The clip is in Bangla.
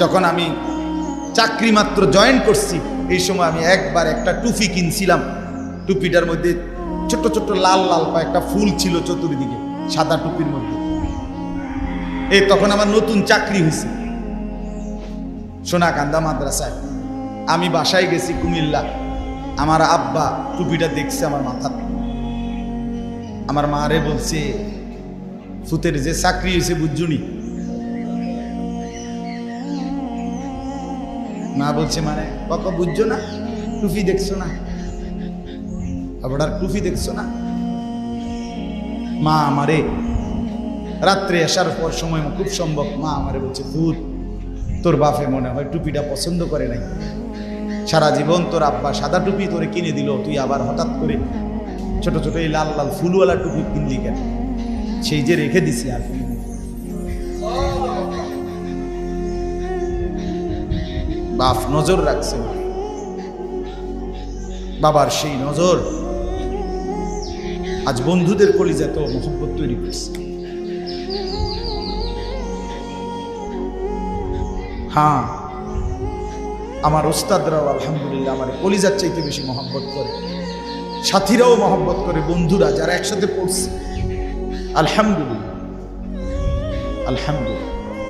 যখন আমি চাকরি মাত্র জয়েন করছি, এই সময় আমি একবার একটা টুপি কিনছিলাম। টুপিটার মধ্যে ছোট্ট ছোট্ট লাল লাল একটা ফুল ছিল চতুর্দিকে, সাদা টুপির মধ্যে। তখন আমার নতুন চাকরি হয়েছে সোনাকান্দা মাদ্রাসায়। আমি বাসায় গেছি কুমিল্লা, আমার আব্বা টুপিটা দেখছে আমার মাথা। আমার মারে বলছে, ফুতের যে চাকরি হয়েছে বুঝুনি? মা বলছে, মানে বাবা বুঝছো না? টুপি দেখছো না? আবার টুপি দেখছো না? মা আমারে রাত্রে আসার পর সময় খুব সম্ভব মা আমারে বলছে, ভূত তোর বাপে মনে হয় টুপিটা পছন্দ করে নাই। সারা জীবন তোর আব্বা সাদা টুপি তোরে কিনে দিল, তুই আবার হঠাৎ করে ছোট ছোট এই লাল লাল ফুলওয়ালা টুপি কিনলি কেন? সেই যে রেখে দিছি। আর বাপ নজর রাখছে, বাবার সেই নজর আজ বন্ধুদের কলিজা তো মহব্বত তৈরি করছে। হ্যাঁ, আমার ওস্তাদরাও আলহামদুলিল্লাহ আমার কলিজার চাইতে বেশি মহব্বত করে, সাথীরাও মহব্বত করে, বন্ধুরা যারা একসাথে পড়ছে, আলহামদুলিল্লাহ আলহামদুলিল্লাহ।